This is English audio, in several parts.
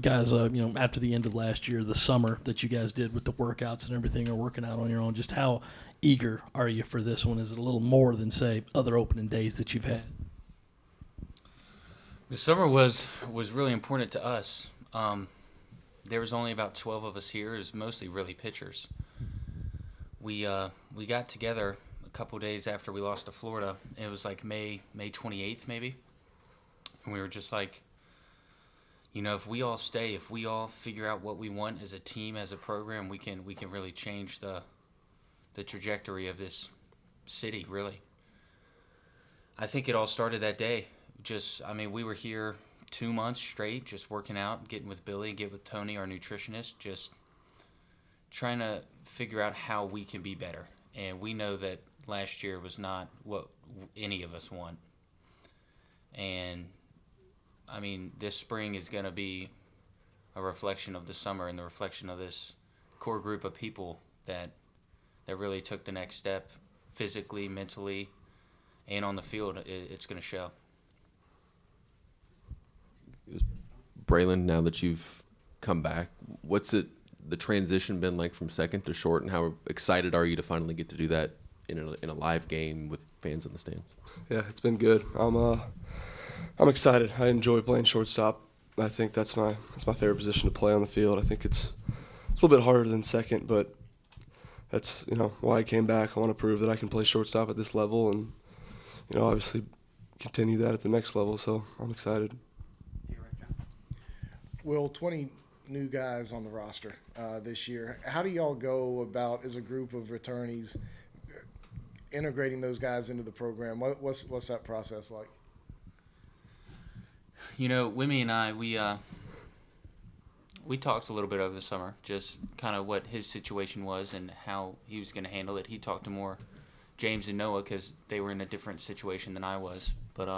Guys, after the end of last year, the summer that you guys did with the workouts and everything, or working out on your own, just how eager are you for this one? Is it a little more than, say, other opening days that you've had? The summer was really important to us. There was only about 12 of us here. It was mostly really pitchers. We got together a couple days after we lost to Florida. It was like May 28th maybe, and we were just like, if we all stay, if we all figure out what we want as a team, as a program, we can really change the trajectory of this city. Really, I think it all started that day. We were here 2 months straight, just working out, getting with Billy, get with Tony, our nutritionist, just trying to figure out how we can be better. And we know that last year was not what any of us want. And, this spring is going to be a reflection of the summer and the reflection of this core group of people that really took the next step physically, mentally, and on the field. It's going to show. Braylen, now that you've come back, what's the transition been like from second to short, and how excited are you to finally get to do that in a live game with fans in the stands? Yeah, it's been good. I'm excited. I enjoy playing shortstop. I think that's my favorite position to play on the field. I think it's a little bit harder than second, but that's why I came back. I want to prove that I can play shortstop at this level, and obviously continue that at the next level. So I'm excited. Will, 20 new guys on the roster this year. How do y'all go about, as a group of returnees, integrating those guys into the program? What's that process like? Wimmy and I, we talked a little bit over the summer, just kind of what his situation was and how he was going to handle it. He talked to more James and Noah because they were in a different situation than I was. But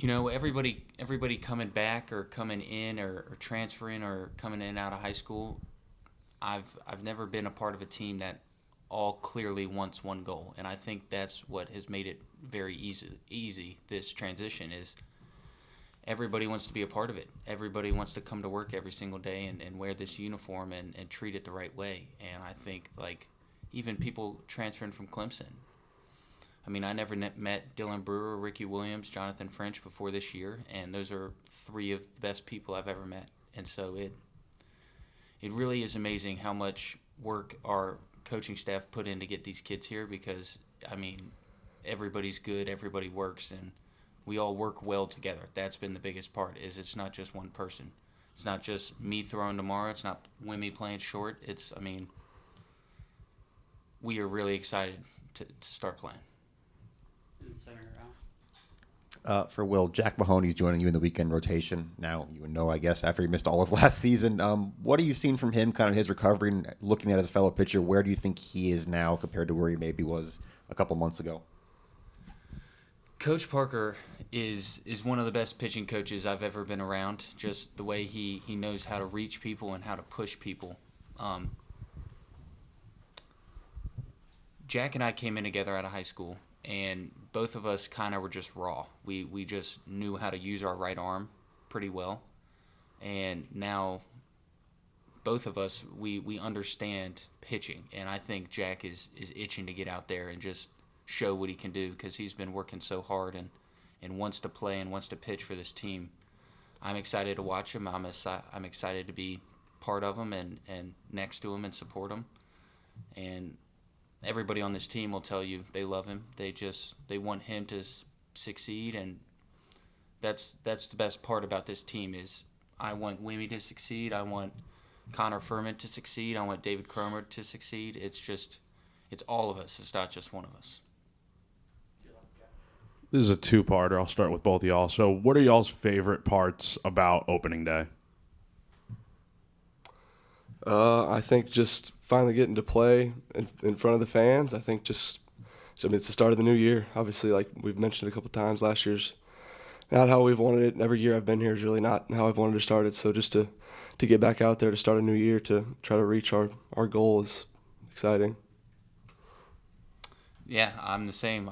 everybody coming back or coming in or transferring or coming in and out of high school, I've never been a part of a team that all clearly wants one goal, and I think that's what has made it very easy. This transition is everybody wants to be a part of it. Everybody wants to come to work every single day and wear this uniform and treat it the right way. And I think, even people transferring from Clemson, I never met Dylan Brewer, Ricky Williams, Jonathan French before this year, and those are three of the best people I've ever met. And so it really is amazing how much work our coaching staff put in to get these kids here, because, everybody's good, everybody works, and we all work well together. That's been the biggest part, is it's not just one person. It's not just me throwing tomorrow. It's not Wimmy playing short. It's, we are really excited to start playing. For Will, Jack Mahoney's joining you in the weekend rotation. Now, you would know, I guess, after he missed all of last season. What are you seeing from him, kind of his recovery, and looking at his fellow pitcher? Where do you think he is now compared to where he maybe was a couple months ago? Coach Parker is one of the best pitching coaches I've ever been around. Just the way he knows how to reach people and how to push people. Jack and I came in together out of high school, and both of us kind of were just raw. We just knew how to use our right arm pretty well. And now both of us, we understand pitching. And I think Jack is itching to get out there and just show what he can do, because he's been working so hard and wants to play and wants to pitch for this team. I'm excited to watch him. I'm excited to be part of him and next to him and support him. And everybody on this team will tell you they love him. They want him to succeed, and that's the best part about this team is I want Wimmy to succeed. I want Connor Furman to succeed. I want David Cromer to succeed. It's all of us. It's not just one of us. This is a two-parter. I'll start with both of y'all. So what are y'all's favorite parts about opening day? I think just finally getting to play in front of the fans. I think it's the start of the new year. Obviously, like we've mentioned a couple times, last year's not how we've wanted it. Every year I've been here is really not how I've wanted to start it. So just to get back out there to start a new year, to try to reach our goal is exciting. Yeah, I'm the same.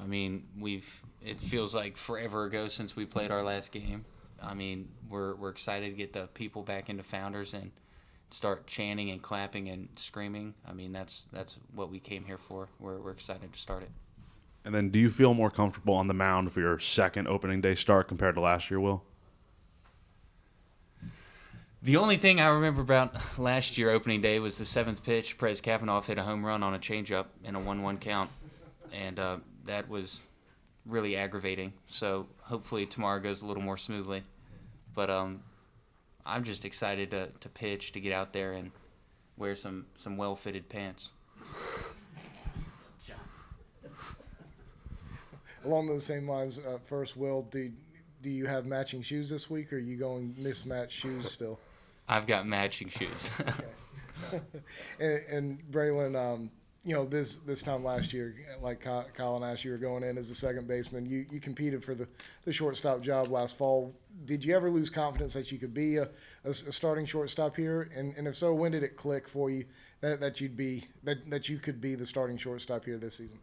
It feels like forever ago since we played our last game. I mean, we're excited to get the people back into Founders and start chanting and clapping and screaming. I mean, that's what we came here for. We're excited to start it. And then do you feel more comfortable on the mound for your second opening day start compared to last year, Will? The only thing I remember about last year opening day was the 7th pitch. Prez Kavanaugh hit a home run on a changeup in a 1-1 count, and that was really aggravating. So hopefully tomorrow goes a little more smoothly. But I'm just excited to pitch, to get out there and wear some well-fitted pants. Along those same lines, first, Will, do you have matching shoes this week, or are you going mismatched shoes still? I've got matching shoes. And Braylen, this time last year, like Colin asked, you were going in as a second baseman. You competed for the shortstop job last fall. Did you ever lose confidence that you could be a starting shortstop here? And if so, when did it click for you that you could be the starting shortstop here this season?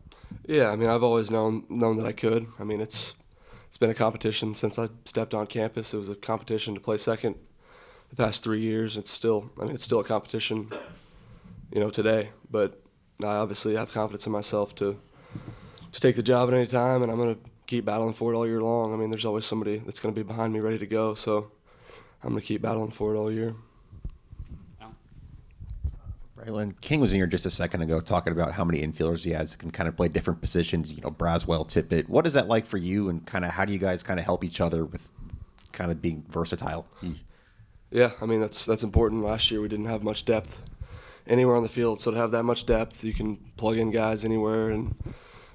Yeah, I mean, I've always known that I could. I mean, it's been a competition since I stepped on campus. It was a competition to play second the past 3 years. It's still a competition, today. But I obviously have confidence in myself to take the job at any time, and I'm going to keep battling for it all year long. I mean, there's always somebody that's going to be behind me ready to go, so I'm going to keep battling for it all year. Braylen, King was in here just a second ago talking about how many infielders he has, can kind of play different positions, Braswell, Tippett. What is that like for you, and kind of how do you guys kind of help each other with kind of being versatile? Yeah, I mean, that's important. Last year we didn't have much depth anywhere on the field, so to have that much depth, you can plug in guys anywhere, and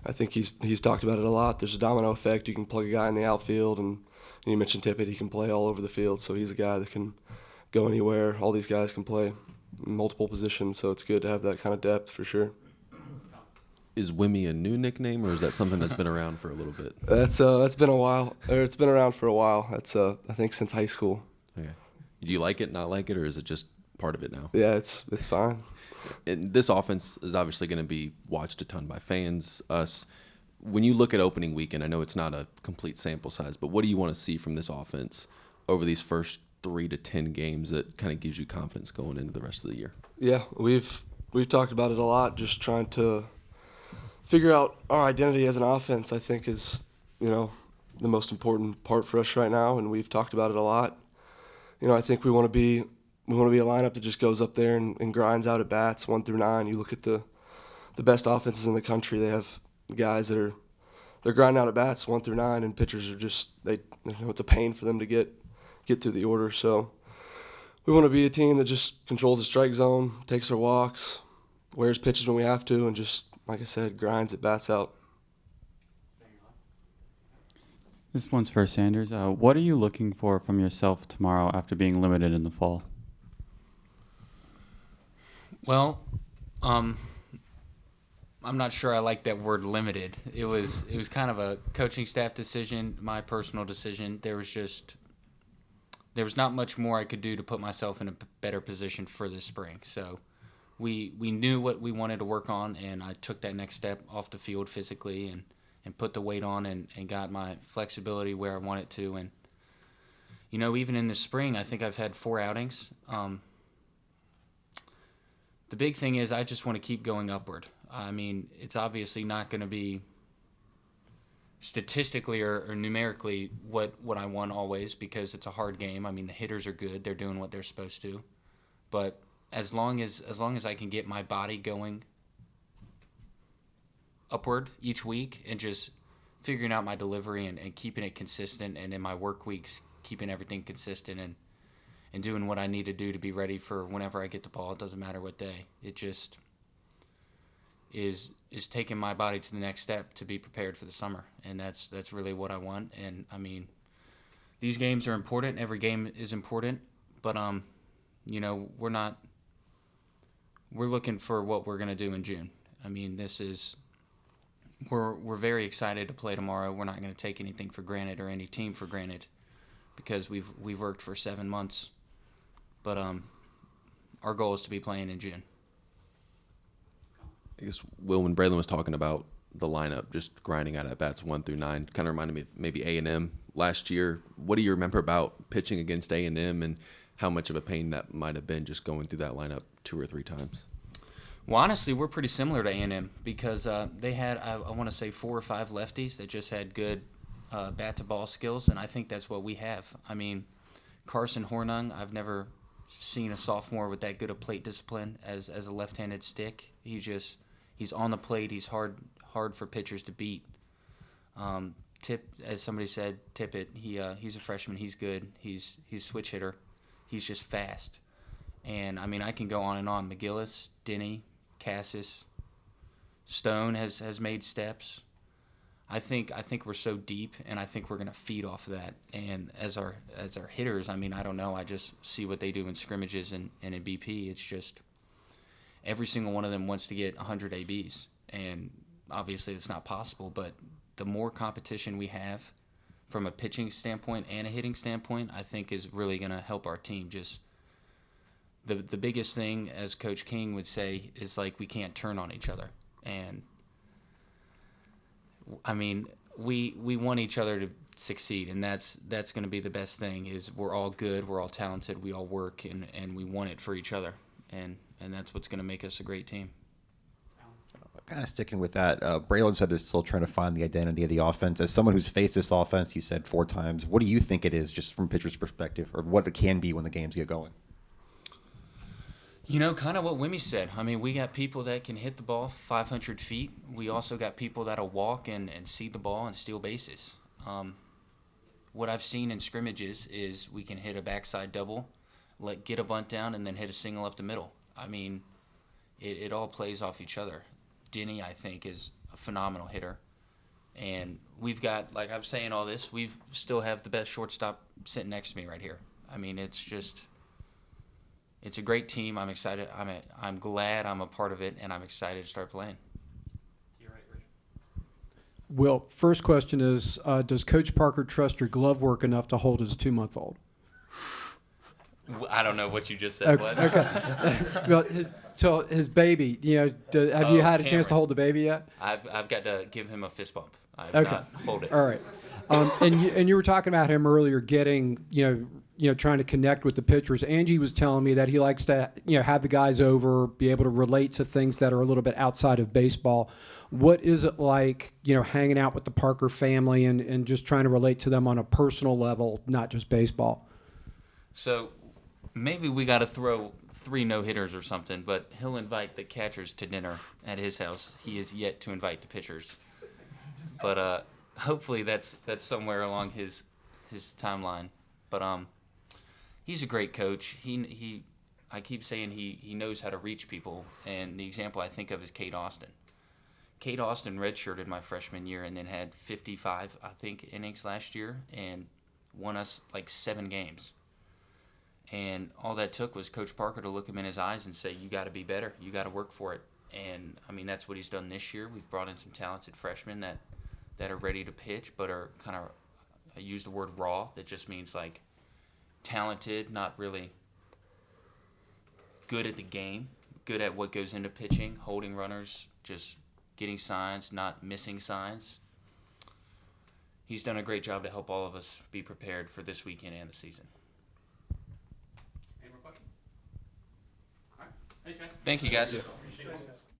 I think he's talked about it a lot. There's a domino effect. You can plug a guy in the outfield, and you mentioned Tippett. He can play all over the field, so he's a guy that can go anywhere. All these guys can play multiple positions, so it's good to have that kind of depth for sure. Is Wimmy a new nickname, or is that something that's been around for a little bit? That's been a while. It's been around for a while. That's I think since high school. Okay. Do you like it, not like it, or is it just part of it now? Yeah, it's fine. And this offense is obviously going to be watched a ton by fans, us. When you look at opening weekend, I know it's not a complete sample size, but what do you want to see from this offense over these first 3 to 10 games that kind of gives you confidence going into the rest of the year? Yeah, we've talked about it a lot, just trying to figure out our identity as an offense, I think is, the most important part for us right now, and we've talked about it a lot. I think we want to be a lineup that just goes up there and grinds out at bats 1 through 9. You look at the best offenses in the country, they have guys that they're grinding out at bats 1 through 9, and pitchers are just it's a pain for them to get through the order. So we want to be a team that just controls the strike zone, takes our walks, wears pitches when we have to, and just, like I said, grinds at bats out. This one's for Sanders. What are you looking for from yourself tomorrow after being limited in the fall? Well, I'm not sure I like that word limited. It was kind of a coaching staff decision, my personal decision. There was not much more I could do to put myself in a better position for this spring. So we knew what we wanted to work on, and I took that next step off the field physically and put the weight on and got my flexibility where I want it to. And, even in the spring, I think I've had 4 outings. The big thing is I just want to keep going upward. I mean, it's obviously not going to be statistically or numerically what I want always, because it's a hard game. I mean, the hitters are good. They're doing what they're supposed to. But as long as I can get my body going upward each week and just figuring out my delivery and keeping it consistent, and in my work weeks keeping everything consistent and doing what I need to do to be ready for whenever I get the ball. It doesn't matter what day. It just is taking my body to the next step to be prepared for the summer, and that's really what I want. And I mean, these games are important. Every game is important, but we're looking for what we're going to do in June. I mean, we're very excited to play tomorrow. We're not going to take anything for granted or any team for granted, because we've worked for 7 months. But our goal is to be playing in June. I guess, Will, when Braylen was talking about the lineup, just grinding out at bats 1 through 9. Kind of reminded me of maybe A&M last year. What do you remember about pitching against A&M and how much of a pain that might have been just going through that lineup 2 or 3 times? Well, honestly, we're pretty similar to A&M because they had, I want to say, 4 or 5 lefties that just had good bat-to-ball skills, and I think that's what we have. I mean, Carson Hornung, I've never seen a sophomore with that good of plate discipline as a left-handed stick. He's on the plate. He's hard for pitchers to beat. As somebody said, Tippett, he's a freshman. He's good. He's a switch hitter. He's just fast. And, I mean, I can go on and on. McGillis, Denny, Cassis, Stone has made steps. I think we're so deep, and I think we're going to feed off of that. And as our hitters, I mean, I don't know. I just see what they do in scrimmages and in BP. It's just every single one of them wants to get 100 ABs. And obviously it's not possible, but the more competition we have from a pitching standpoint and a hitting standpoint, I think is really going to help our team. Just the biggest thing, as Coach King would say, is like we can't turn on each other. And I mean, we want each other to succeed, and that's going to be the best thing. Is we're all good, we're all talented, we all work, and we want it for each other, and that's what's going to make us a great team. Kind of sticking with that, Braylen said they're still trying to find the identity of the offense. As someone who's faced this offense, you said 4 times. What do you think it is, just from pitcher's perspective, or what it can be when the games get going? You know, kind of what Wimmy said. I mean, we got people that can hit the ball 500 feet. We also got people that'll walk and seed the ball and steal bases. What I've seen in scrimmages is we can hit a backside double, get a bunt down, and then hit a single up the middle. I mean, it all plays off each other. Denny, I think, is a phenomenal hitter. And we've got, like I'm saying all this, we still have the best shortstop sitting next to me right here. I mean, it's a great team. I'm excited. I'm glad I'm a part of it, and I'm excited to start playing. You're right, Rich. Will, first question is, does Coach Parker trust your glove work enough to hold his 2-month-old? I don't know what you just said. What? Okay. Well, his baby, have you had a chance to hold the baby yet? I've got to give him a fist bump. I've Okay. not hold it. All right. And you were talking about him earlier getting, trying to connect with the pitchers. Angie was telling me that he likes to, have the guys over, be able to relate to things that are a little bit outside of baseball. What is it like, hanging out with the Parker family and just trying to relate to them on a personal level, not just baseball? So maybe we got to throw 3 no-hitters or something, but he'll invite the catchers to dinner at his house. He is yet to invite the pitchers. But hopefully that's somewhere along his timeline. But he's a great coach. I keep saying he knows how to reach people, and the example I think of is Kate Austin. Kate Austin redshirted my freshman year and then had 55, I think, innings last year and won us like 7 games. And all that took was Coach Parker to look him in his eyes and say, you got to be better. You got to work for it. And, I mean, that's what he's done this year. We've brought in some talented freshmen that are ready to pitch but are kind of, I use the word raw. That just means, like, talented, not really good at the game, good at what goes into pitching, holding runners, just getting signs, not missing signs. He's done a great job to help all of us be prepared for this weekend and the season. Any more questions? All right. Thanks, guys. Thank you, guys.